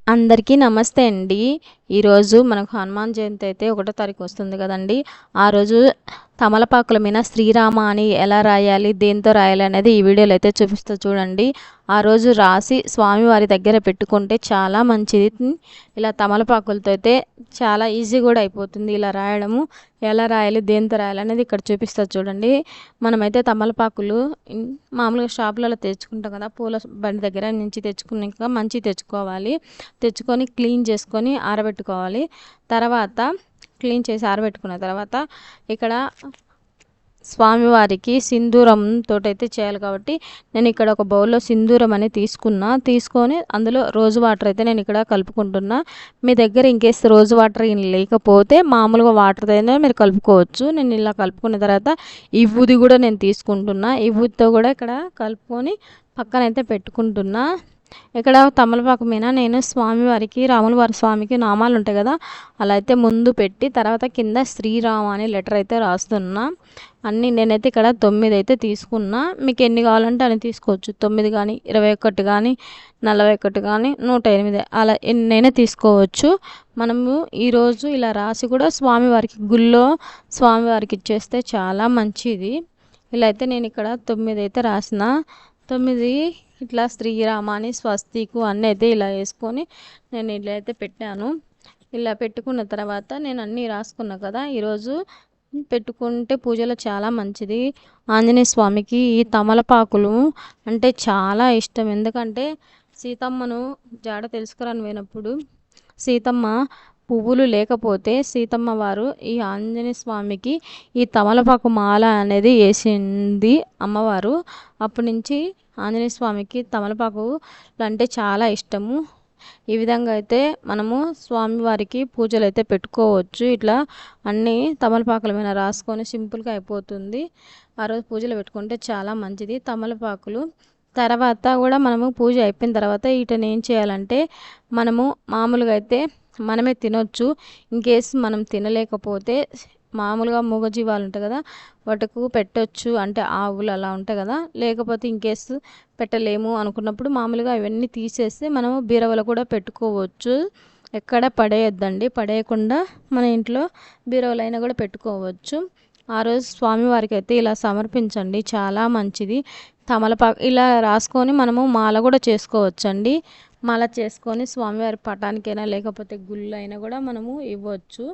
అందరికీ నమస్తే అండి. ఈరోజు మనకు హనుమాన్ జయంతి అయితే 1 తారీఖు వస్తుంది కదండీ! ఆ రోజు తమలపాకుల మీద శ్రీరామ అని ఎలా రాయాలి, దేంతో రాయాలి అనేది ఈ వీడియోలో అయితే చూపిస్తా చూడండి. ఆ రోజు రాసి స్వామివారి దగ్గర పెట్టుకుంటే చాలా మంచిది. ఇలా తమలపాకులతో అయితే చాలా ఈజీ కూడా అయిపోతుంది ఇలా రాయడము. ఎలా రాయాలి, దేంతో రాయాలి అనేది ఇక్కడ చూపిస్తా చూడండి. మనమైతే తమలపాకులు మామూలుగా షాపులలో తెచ్చుకుంటాం కదా, పూల బండి దగ్గర నుంచి తెచ్చుకున్నాక మంచివి తెచ్చుకోవాలి. తెచ్చుకొని క్లీన్ చేసుకొని ఆరబెట్టుకోవాలి. తర్వాత క్లీన్ చేసి ఆరబెట్టుకున్న తర్వాత ఇక్కడ స్వామివారికి సింధూరం తోటైతే చేయాలి కాబట్టి నేను ఇక్కడ ఒక బౌల్లో సింధూరం అని తీసుకొని అందులో రోజు వాటర్ అయితే నేను ఇక్కడ కలుపుకుంటున్నా. మీ దగ్గర ఇంకేస్ రోజు వాటర్ లేకపోతే మామూలుగా వాటర్ అయినా మీరు కలుపుకోవచ్చు. నేను ఇలా కలుపుకున్న తర్వాత ఇవ్వుది కూడా నేను తీసుకుంటున్నా. ఇవ్వుతో కూడా ఇక్కడ కలుపుకొని పక్కనైతే పెట్టుకుంటున్నా. ఇక్కడ తమలపాకు మీద నేను స్వామివారికి రాముల వారి స్వామికి నామాలు ఉంటాయి కదా, అలా అయితే ముందు పెట్టి తర్వాత కింద శ్రీరామ అనే లెటర్ అయితే రాస్తున్నా. అన్నీ నేనైతే ఇక్కడ 9 అయితే తీసుకున్నా. మీకు ఎన్ని కావాలంటే అని తీసుకోవచ్చు. 9 కానీ 21 కానీ 41 కానీ 108 అలా ఎన్నైనా తీసుకోవచ్చు. మనము ఈరోజు ఇలా రాసి కూడా స్వామివారికి గుళ్ళో స్వామివారికి ఇచ్చేస్తే చాలా మంచిది. ఇలా అయితే నేను ఇక్కడ 9 అయితే రాసిన. 9 ఇట్లా శ్రీరామ అని స్వస్తికు అన్నీ అయితే ఇలా వేసుకొని నేను ఇలా అయితే పెట్టాను. ఇలా పెట్టుకున్న తర్వాత నేను అన్నీ రాసుకున్నా కదా, ఈరోజు పెట్టుకుంటే పూజలో చాలా మంచిది. ఆంజనేయ స్వామికి ఈ తమలపాకులు అంటే చాలా ఇష్టం. ఎందుకంటే సీతమ్మను జాడ తెలుసుకురాని పోయినప్పుడు సీతమ్మ పువ్వులు లేకపోతే సీతమ్మ వారు ఈ ఆంజనేయ స్వామికి ఈ తమలపాకు మాల అనేది వేసింది అమ్మవారు. అప్పటి నుంచి ఆంజనేయ స్వామికి తమలపాకు అంటే చాలా ఇష్టము. ఈ విధంగా అయితే మనము స్వామివారికి పూజలు అయితే పెట్టుకోవచ్చు. ఇట్లా అన్నీ తమలపాకుల మీద రాసుకొని సింపుల్గా అయిపోతుంది. ఆ రోజు పూజలు పెట్టుకుంటే చాలా మంచిది. తమలపాకులు తర్వాత కూడా మనము పూజ అయిపోయిన తర్వాత వీటిని ఏం చేయాలంటే మనము మామూలుగా అయితే మనమే తినొచ్చు. ఇన్కేస్ మనం తినలేకపోతే మామూలుగా మూగజీవాలు ఉంటాయి కదా, వాటికి పెట్టొచ్చు. అంటే ఆవులు అలా ఉంటాయి కదా, లేకపోతే ఇంకేస్ పెట్టలేము అనుకున్నప్పుడు మామూలుగా ఇవన్నీ తీసేసి మనము బీరవలో కూడా పెట్టుకోవచ్చు. ఎక్కడ పడేయొద్దండి, పడేయకుండా మన ఇంట్లో బీరవలో అయినా కూడా పెట్టుకోవచ్చు. ఆ రోజు స్వామివారికి అయితే ఇలా సమర్పించండి, చాలా మంచిది. తమలపాకు ఇలా రాసుకొని మనము మాల కూడా చేసుకోవచ్చండి. మాల చేసుకొని స్వామివారి పటానికైనా లేకపోతే గుళ్ళు అయినా కూడా మనము ఇవ్వచ్చు.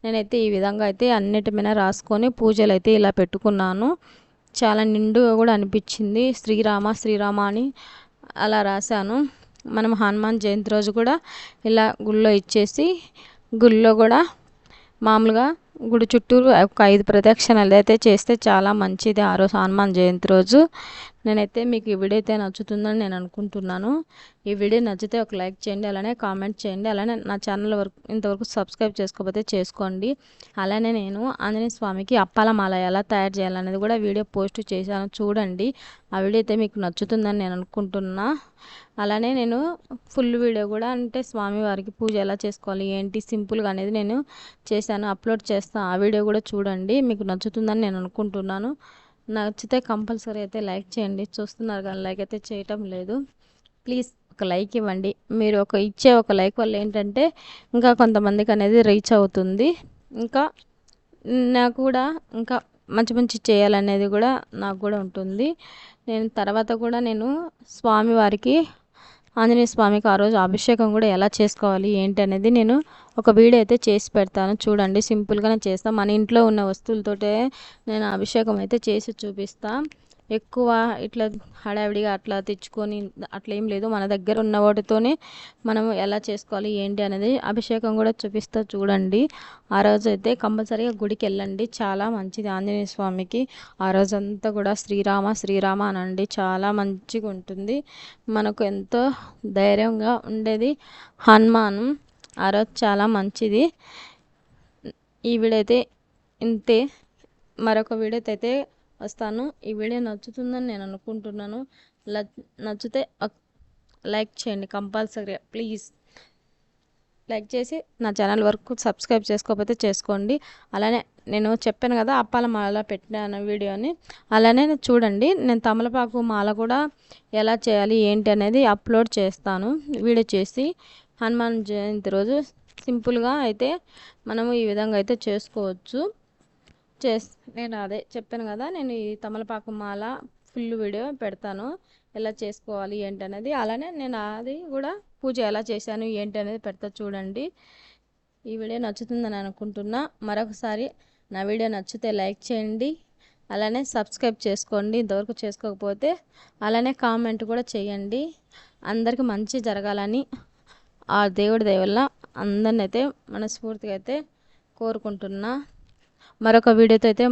నేనైతే ఈ విధంగా అయితే అన్నిటి మీద రాసుకొని పూజలు అయితే ఇలా పెట్టుకున్నాను. చాలా నిండుగా కూడా అనిపించింది. శ్రీరామ శ్రీరామ అని అలా రాశాను. మనం హనుమాన్ జయంతి రోజు కూడా ఇలా గుళ్ళో ఇచ్చేసి గుళ్ళో కూడా మామూలుగా గుడి చుట్టూరు ఒక 5 ప్రదక్షిణలు అయితే చేస్తే చాలా మంచిది ఆ రోజు హనుమాన్ జయంతి రోజు. నేనైతే మీకు ఈ వీడియో అయితే నచ్చుతుందని నేను అనుకుంటున్నాను. ఈ వీడియో నచ్చితే ఒక లైక్ చేయండి, అలానే కామెంట్ చేయండి. అలానే నా ఛానల్ ఇంతవరకు సబ్స్క్రైబ్ చేసుకోకపోతే చేసుకోండి. అలానే నేను ఆంజనేయ స్వామికి అప్పాల మాల ఎలా తయారు చేయాలనేది కూడా వీడియో పోస్ట్ చేశాను, చూడండి. ఆ వీడియో అయితే మీకు నచ్చుతుందని నేను అనుకుంటున్నా. అలానే నేను ఫుల్ వీడియో కూడా అంటే స్వామివారికి పూజ ఎలా చేసుకోవాలి ఏంటి సింపుల్గా అనేది నేను చేశాను, అప్లోడ్ చేస్తాను. ఆ వీడియో కూడా చూడండి, మీకు నచ్చుతుందని నేను అనుకుంటున్నాను. నచ్చితే కంపల్సరీ అయితే లైక్ చేయండి. చూస్తున్నారు కానీ లైక్ అయితే చేయటం లేదు. ప్లీజ్ ఒక లైక్ ఇవ్వండి. మీరు ఇచ్చే ఒక లైక్ వల్ల ఏంటంటే ఇంకా కొంతమందికి అనేది రీచ్ అవుతుంది. ఇంకా నాకు కూడా ఇంకా మంచి మంచి చేయాలనేది కూడా నాకు కూడా ఉంటుంది. నేను తర్వాత కూడా నేను స్వామివారికి ఆంజనేయ స్వామికి ఆ రోజు అభిషేకం కూడా ఎలా చేసుకోవాలి ఏంటి అనేది నేను ఒక వీడియో అయితే చేసి పెడతాను, చూడండి. సింపుల్గానే చేస్తాను. మన ఇంట్లో ఉన్న వస్తువులతోటే నేను అభిషేకం అయితే చేసి చూపిస్తాను. ఎక్కువ ఇట్లా హడావిడిగా అట్లా తెచ్చుకొని అట్లా ఏం లేదు. మన దగ్గర ఉన్న వాటితోనే మనం ఎలా చేసుకోవాలి ఏంటి అనేది అభిషేకం కూడా చూపిస్తా, చూడండి. ఆ రోజు అయితే కంపల్సరీగా గుడికి వెళ్ళండి, చాలా మంచిది ఆంజనేయ స్వామికి. ఆ రోజంతా కూడా శ్రీరామ శ్రీరామ అనండి, చాలా మంచిగా ఉంటుంది. మనకు ఎంతో ధైర్యంగా ఉండేది హనుమాను. ఆ రోజు చాలా మంచిది. ఈ వీడియో అయితే ఇంతే. మరొక వీడియోతో అయితే వస్తాను. ఈ వీడియో నచ్చుతుందని నేను అనుకుంటున్నాను. నచ్చితే లైక్ చేయండి కంపల్సరీగా, ప్లీజ్ లైక్ చేసి నా ఛానల్ వరకు సబ్స్క్రైబ్ చేసుకోకపోతే చేసుకోండి. అలానే నేను చెప్పాను కదా అప్పాల మాల పెట్టాను వీడియోని, అలానే చూడండి. నేను తమలపాకు మాల కూడా ఎలా చేయాలి ఏంటి అనేది అప్లోడ్ చేస్తాను వీడియో చేసి. హనుమాన్ జయంతి రోజు సింపుల్గా అయితే మనము ఈ విధంగా అయితే చేసుకోవచ్చు. నేను అదే చెప్పాను కదా, నేను ఈ తమలపాకు మాల ఫుల్ వీడియో పెడతాను ఎలా చేసుకోవాలి ఏంటి అనేది. అలానే నేను అది కూడా పూజ ఎలా చేశాను ఏంటి అనేది పెడతా చూడండి. ఈ వీడియో నచ్చుతుందని అనుకుంటున్నా. మరొకసారి నా వీడియో నచ్చితే లైక్ చేయండి, అలానే సబ్స్క్రైబ్ చేసుకోండి ఇంతవరకు చేసుకోకపోతే. అలానే కామెంట్ కూడా చేయండి. అందరికీ మంచి జరగాలని ఆ దేవుడి దయ వల్ల అందరిని అయితే మనస్ఫూర్తిగా అయితే కోరుకుంటున్నా. మరొక వీడియోతో అయితే